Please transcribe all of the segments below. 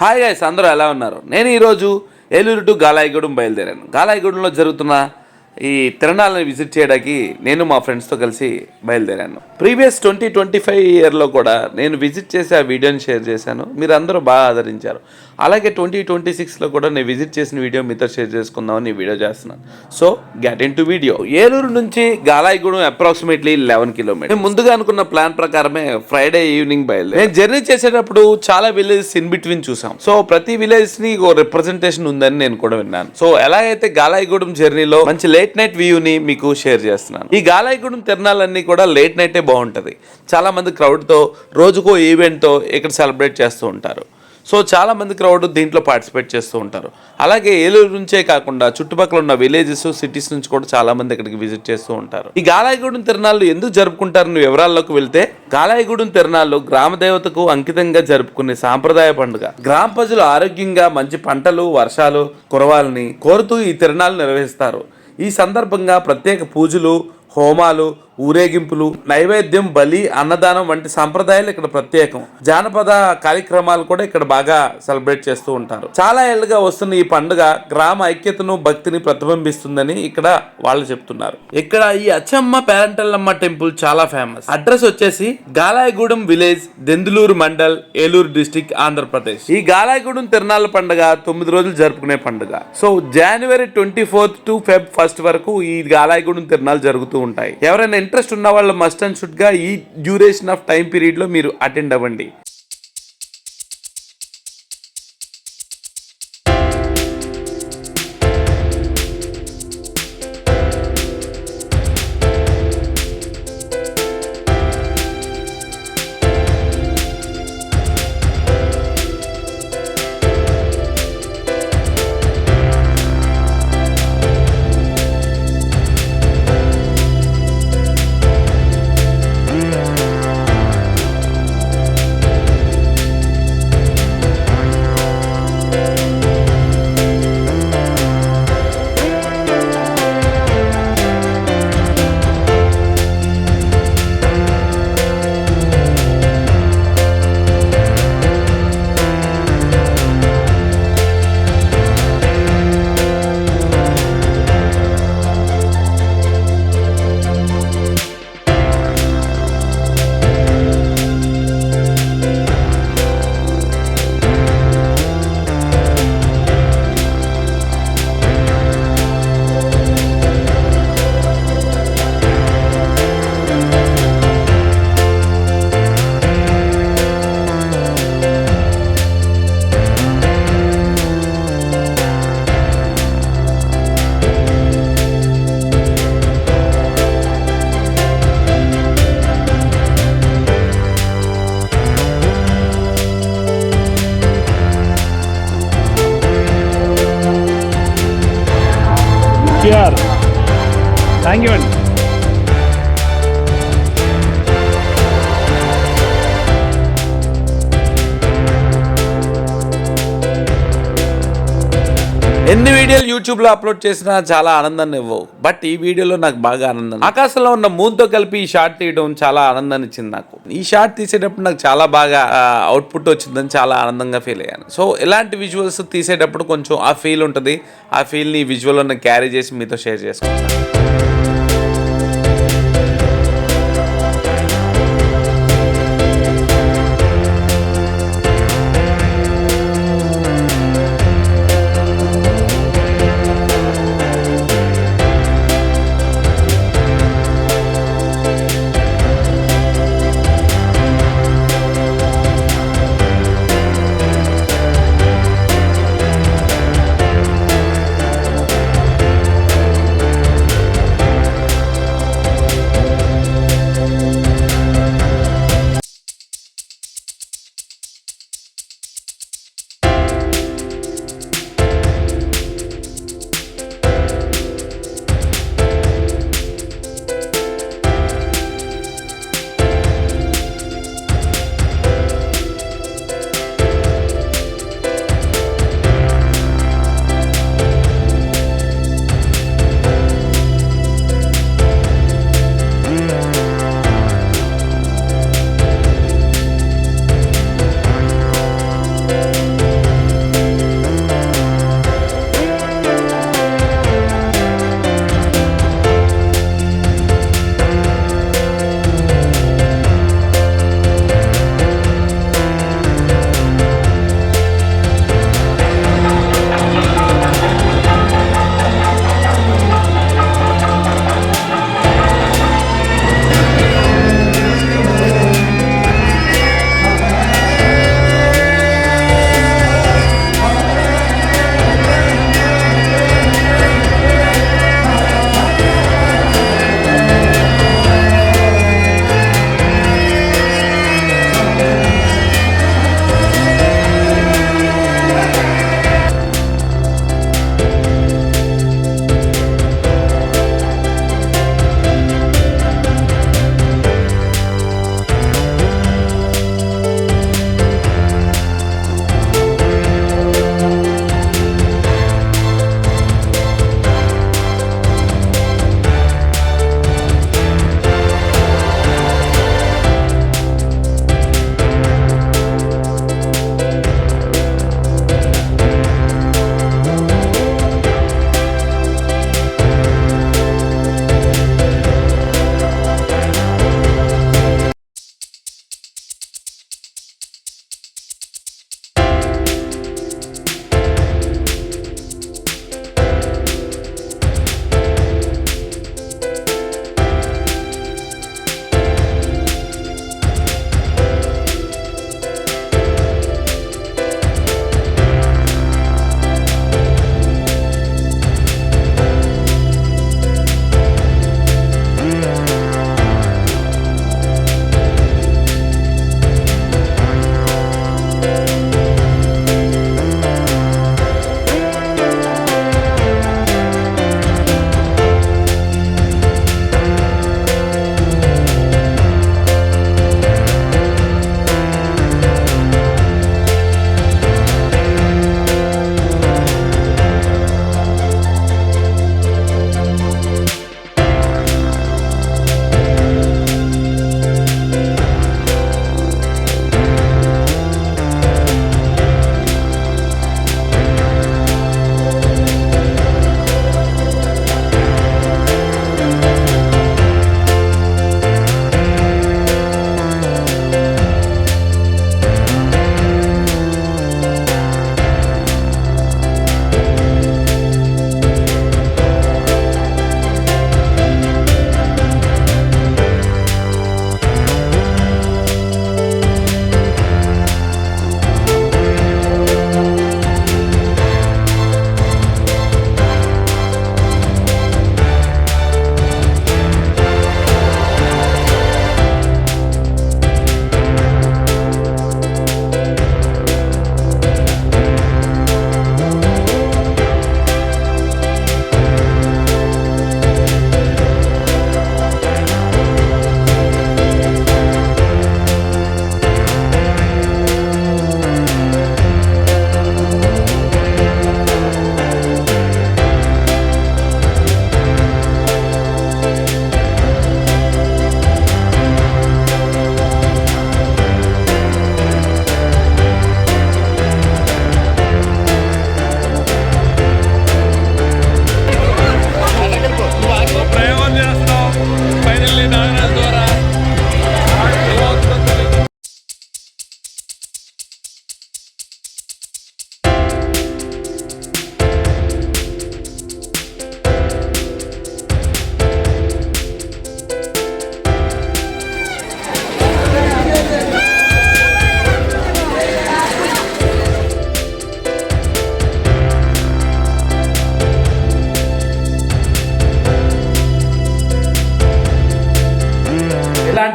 Hi guys, అందరూ ఎలా ఉన్నారు? నేను ఈరోజు ఏలూరు టు గాలాయిగూడెం బయలుదేరాను. గాలాయిగూడెంలో జరుగుతున్న ఈ తిరణాలను విజిట్ చేయడానికి నేను మా ఫ్రెండ్స్తో కలిసి బయలుదేరాను. ప్రీవియస్ 2025 ఇయర్లో కూడా నేను విజిట్ చేసి ఆ వీడియోని షేర్ చేశాను. మీరు అందరూ బాగా ఆదరించారు. అలాగే 2026లో కూడా నేను విజిట్ చేసిన వీడియో మీతో షేర్ చేసుకుందామని ఈ వీడియో చేస్తున్నాను. So get in to video. Eluru నుంచి గాలాయిగూడెం అప్రాక్సిమేట్లీ 11 కిలోమీటర్. నేను ముందుగా అనుకున్న ప్లాన్ ప్రకారమే ఫ్రైడే ఈవినింగ్ బయలుదేరి నేను జర్నీ చేసేటప్పుడు చాలా విలేజెస్ ఇన్ బిట్వీన్ చూసాం. సో ప్రతి విలేజ్ ని ఒక రిప్రజెంటేషన్ ఉందని నేను కూడా విన్నాను. సో ఎలాగైతే గాలాయిగూడెం జర్నీలో మంచి లేట్ నైట్ వ్యూని మీకు షేర్ చేస్తున్నాను. ఈ గాలాయిగూడెం తిరణాలన్నీ కూడా లేట్ నైటే బాగుంటుంది. చాలా మంది క్రౌడ్తో రోజుకో ఈవెంట్తో ఇక్కడ సెలబ్రేట్ చేస్తూ ఉంటారు. సో చాలా మంది క్రౌడ్ దీంట్లో పార్టిసిపేట్ చేస్తూ ఉంటారు. అలాగే ఏలూరు నుంచే కాకుండా చుట్టుపక్కల ఉన్న విలేజెస్, సిటీస్ నుంచి కూడా చాలా మంది ఇక్కడికి విజిట్ చేస్తూ ఉంటారు. ఈ గాలాయిగూడెం తిరణాలు ఎందుకు జరుపుకుంటారని వివరాల్లోకి వెళ్తే, గాలాయిగూడెం తిరణాలు గ్రామ దేవతకు అంకితంగా జరుపుకునే సాంప్రదాయ పండుగ. గ్రామ ప్రజలు ఆరోగ్యంగా మంచి పంటలు, వర్షాలు కురవాలని కోరుతూ ఈ తిరణాలు నిర్వహిస్తారు. ఈ సందర్భంగా ప్రత్యేక పూజలు, హోమాలు, ఊరేగింపులు, నైవేద్యం, బలి, అన్నదానం వంటి సంప్రదాయాలు ఇక్కడ ప్రత్యేకం. జానపద కార్యక్రమాలు కూడా ఇక్కడ బాగా సెలబ్రేట్ చేస్తూ ఉంటారు. చాలా ఏళ్ళుగా వస్తున్న ఈ పండుగ గ్రామ ఐక్యతను, భక్తిని ప్రతిబింబిస్తుందని ఇక్కడ వాళ్ళు చెప్తున్నారు. ఇక్కడ ఈ అచ్చమ్మ పేరంటల్లమ్మ టెంపుల్ చాలా ఫేమస్. అడ్రస్ వచ్చేసి గాలాయిగూడెం విలేజ్, దెందులూరు మండల్, ఏలూరు డిస్టిక్, ఆంధ్రప్రదేశ్. ఈ గాలాయిగూడెం తిరణాల పండుగ 9 రోజులు జరుపుకునే పండుగ. సో జనవరి 24 టు ఫెబ్ 1 వరకు ఈ గాలాయిగూడెం తిరణాలు జరుగుతూ ఉంటాయి. ఎవరైనా ఇంట్రెస్ట్ ఉన్న వాళ్ళు మస్ట్ అండ్ షుడ్ గా ఈ డ్యూరేషన్ ఆఫ్ టైం పీరియడ్ లో మీరు అటెండ్ అవ్వండి. థ్యాంక్ యూ అండి. ఎన్ని వీడియోలు యూట్యూబ్లో అప్లోడ్ చేసినా చాలా ఆనందాన్ని ఇవ్వవు. బట్ ఈ వీడియోలో నాకు బాగా ఆనందం. ఆకాశంలో ఉన్న మూన్తో కలిపి ఈ షార్ట్ తీయడం చాలా ఆనందాన్ని ఇచ్చింది నాకు. ఈ షార్ట్ తీసేటప్పుడు నాకు చాలా బాగా అవుట్పుట్ వచ్చిందని చాలా ఆనందంగా ఫీల్ అయ్యాను. సో ఇలాంటి విజువల్స్ తీసేటప్పుడు కొంచెం ఆ ఫీల్ ఉంటుంది. ఆ ఫీల్ని ఈ విజువల్లో నేను క్యారీ చేసి మీతో షేర్ చేసుకుంటాను.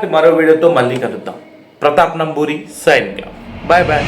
ఇలాంటి మరో వీడియోతో మళ్ళీ కలుద్దాం. Pratap Namburi signing. Bye bye.